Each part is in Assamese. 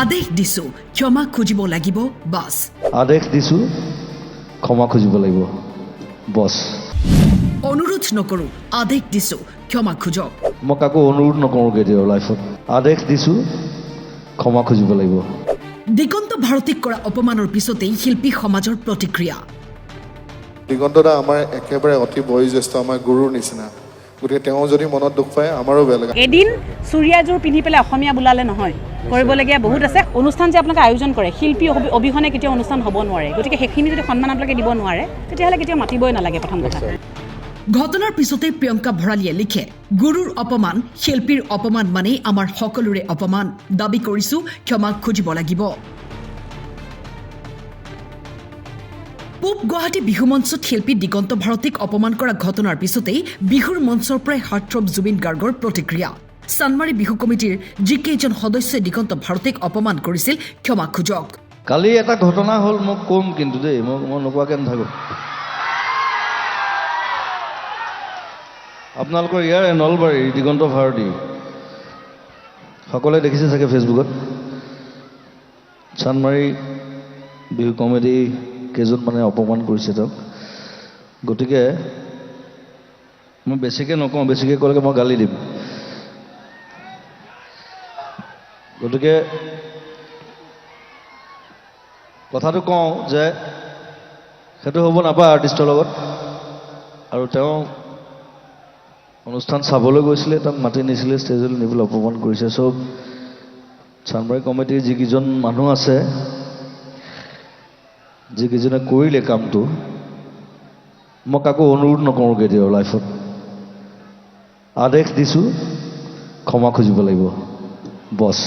আদেশ দিছো ক্ষমা খুজিব লাগিব বাস আদেশ দিছো ক্ষমা খুজিব লাগিব বছ অনুৰোধ নকৰো আদেশ দিছো ক্ষমা খুজক মই কাকো অনুৰোধ নকৰোঁ কেতিয়াও লাইফত আদেশ দিছো ক্ষমা খুজিব লাগিব দিগন্ত ভাৰতীক কৰা অপমানৰ পিছতেই শিল্পী সমাজৰ প্ৰতিক্ৰিয়া দিগন্ত দা আমাৰ একেবাৰে অতি বয়োজ্যেষ্ঠ আমাৰ গুৰুৰ নিচিনা গতিকে তেওঁ যদি মনত দুখ পায় আমাৰো বেয়া লাগে এদিন চুৰিয়াযোৰ পিন্ধি পেলাই অসমীয়া বোলালে নহয় কৰিবলগীয়া বহুত আছে অনুষ্ঠান যে আপোনালোকে আয়োজন কৰে শিল্পী অবিহনে কেতিয়াও অনুষ্ঠান হ'ব নোৱাৰে গতিকে সেইখিনি যদি সন্মান আপোনালোকে দিব নোৱাৰে তেতিয়াহ'লে কেতিয়াও মাতিবই নালাগে প্ৰথম কথা ঘটনাৰ পিছতে প্ৰিয়ংকা ভৰালীয়ে লিখে গুৰুৰ অপমান শিল্পীৰ অপমান মানেই আমাৰ সকলোৰে অপমান দাবী কৰিছো ক্ষমা খুজিব লাগিব পূব গুৱাহাটী বিহু মঞ্চত শিল্পী দিগন্ত ভাৰতীক অপমান কৰা ঘটনাৰ পিছতেই বিহুৰ মঞ্চৰ পৰাই হাৰ্টথ্ৰব জুবিন গাৰ্গৰ প্ৰতিক্ৰিয়া চানমাৰী বিহু কমিটিৰ যিকেইজন সদস্যই দিগন্ত ভাৰতীক অপমান কৰিছিল ক্ষমা খুজক কালি এটা ঘটনা হ'ল মোক কম কিন্তু দেই মই নোকোৱাকৈ নাথাকোঁ আপোনালোকৰ ইয়াৰ নলবাৰী দিগন্ত ভাৰতী সকলোৱে দেখিছে চাগে ফেচবুকত চানমাৰী বিহু কমিটি কেইজনমানে অপমান কৰিছে তেওঁক গতিকে মই বেছিকৈ নকওঁ বেছিকৈ ক'লেকে মই গালি দিম গতিকে কথাটো কওঁ যে সেইটো হ'ব নাপায় আৰ্টিষ্টৰ লগত আৰু তেওঁ অনুষ্ঠান চাবলৈ গৈছিলে তাক মাতি নিছিলে ষ্টেজলৈ নি পেলাই অপমান কৰিছে চব চানমাৰী কমিটিৰ যিকেইজন মানুহ আছে যিকেইজনে কৰিলে কামটো মই কাকো অনুৰোধ নকৰোঁ কেতিয়াও লাইফত আদেশ দিছোঁ ক্ষমা খুজিব লাগিব বছ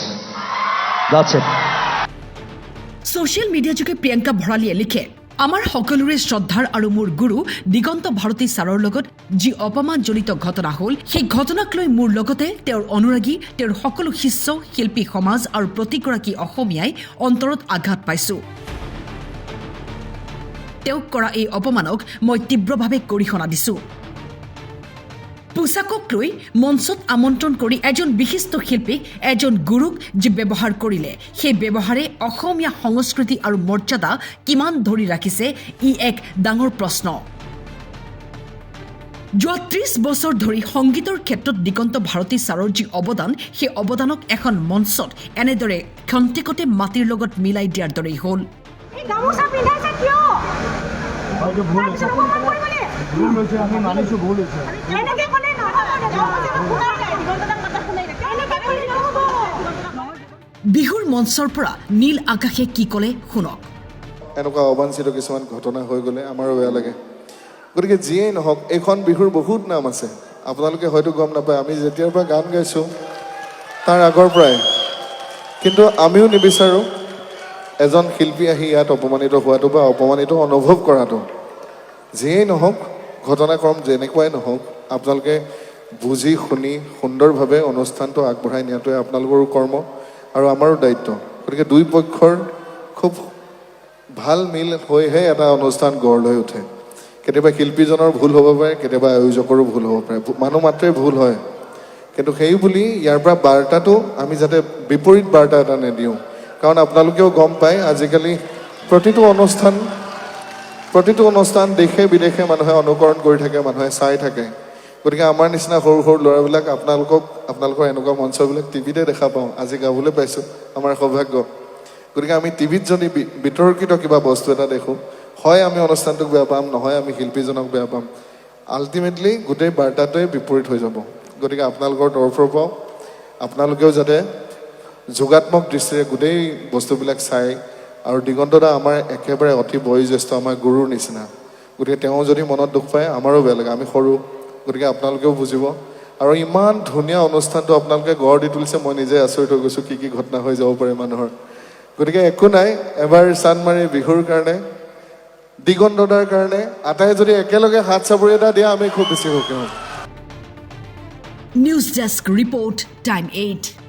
দ্যাটছ ইট ছ'চিয়েল মিডিয়াযোগে প্ৰিয়ংকা ভৰালীয়ে লিখে আমাৰ সকলোৰে শ্ৰদ্ধাৰ আৰু মোৰ গুৰু দিগন্ত ভাৰতী ছাৰৰ লগত যি অপমানজনিত ঘটনা হ'ল সেই ঘটনাক লৈ মোৰ লগতে তেওঁৰ অনুৰাগী তেওঁৰ সকলো শিষ্য শিল্পী সমাজ আৰু প্ৰতিগৰাকী অসমীয়াই অন্তৰত আঘাত পাইছো তেওঁক কৰা এই অপমানক মই তীব্ৰভাৱে গৰিহণা দিছো পোচাকক লৈ মঞ্চত আমন্ত্ৰণ কৰি এজন বিশিষ্ট শিল্পীক এজন গুৰুক যি ব্যৱহাৰ কৰিলে সেই ব্যৱহাৰে অসমীয়া সংস্কৃতি আৰু মৰ্যাদা কিমান ধৰি ৰাখিছে ই এক ডাঙৰ প্ৰশ্ন যোৱা 30 বছৰ ধৰি সংগীতৰ ক্ষেত্ৰত দিগন্ত ভাৰতী ছাৰৰ যি অৱদান সেই অৱদানক এখন মঞ্চত এনেদৰে ক্ষন্তেকতে মাটিৰ লগত মিলাই দিয়াৰ দৰেই হ'ল বিহুৰ মঞ্চৰ পৰা নীল আকাশে কি ক'লে শুনক এনেকুৱা অবাঞ্ছিত কিছুমান ঘটনা হৈ গ'লে আমাৰো বেয়া লাগে গতিকে যিয়েই নহওক এইখন বিহুৰ বহুত নাম আছে আপোনালোকে হয়তো গম নাপায় আমি যেতিয়াৰ পৰা গান গাইছোঁ তাৰ আগৰ পৰাই কিন্তু আমিও নিবিচাৰোঁ এজন শিল্পী আহি ইয়াত অপমানিত হোৱাটো বা অপমানিত অনুভৱ কৰাটো যিয়েই নহওক ঘটনাক্ৰম যেনেকুৱাই নহওক আপোনালোকে বুজি শুনি সুন্দৰভাৱে অনুষ্ঠানটো আগবঢ়াই নিয়াটোৱে আপোনালোকৰো কৰ্ম আৰু আমাৰো দায়িত্ব গতিকে দুই পক্ষৰ খুব ভাল মিল হৈহে এটা অনুষ্ঠান গঢ় লৈ উঠে কেতিয়াবা শিল্পীজনৰ ভুল হ'ব পাৰে কেতিয়াবা আয়োজকৰো ভুল হ'ব পাৰে মানুহ মাত্ৰেই ভুল হয় কিন্তু সেই বুলি ইয়াৰ পৰা বাৰ্তাটো আমি যাতে বিপৰীত বাৰ্তা এটা নিদিওঁ কাৰণ আপোনালোকেও গম পায় আজিকালি প্ৰতিটো অনুষ্ঠান দেশে বিদেশে মানুহে অনুকৰণ কৰি থাকে মানুহে চাই থাকে গতিকে আমাৰ নিচিনা সৰু সৰু ল'ৰাবিলাক আপোনালোকৰ এনেকুৱা মঞ্চবিলাক টিভিতে দেখা পাওঁ আজি গাবলৈ পাইছোঁ আমাৰ সৌভাগ্য গতিকে আমি টিভিত যদি বিতৰ্কিত কিবা বস্তু এটা দেখোঁ হয় আমি অনুষ্ঠানটোক বেয়া পাম নহয় আমি শিল্পীজনক বেয়া পাম আল্টিমেটলি গোটেই বাৰ্তাটোৱে বিপৰীত হৈ যাব গতিকে আপোনালোকৰ তৰফৰ পৰাও আপোনালোকেও যাতে যোগাত্মক দৃষ্টিৰে গোটেই বস্তুবিলাক চাই আৰু দিগন্ত দা আমাৰ একেবাৰে অতি বয়োজ্যেষ্ঠ আমাৰ গুৰুৰ নিচিনা গতিকে তেওঁ যদি মনত দুখ পায় আমাৰো বেয়া লাগে আমি সৰু গতিকে আপোনালোকেও বুজিব আৰু ইমান ধুনীয়া অনুষ্ঠানটো আপোনালোকে গঢ় দি তুলিছে মই নিজে আচৰিত হৈ গৈছোঁ কি ঘটনা হৈ যাব পাৰে মানুহৰ গতিকে একো নাই এবাৰ চানমাৰী বিহুৰ কাৰণে দিগন্ত দাৰ কাৰণে আটাই যদি একেলগে হাত চাপৰি এটা দিয়া আমি খুব বেছি সুখী হ'ম নিউজ ডেস্ক ৰিপৰ্ট টাইম 8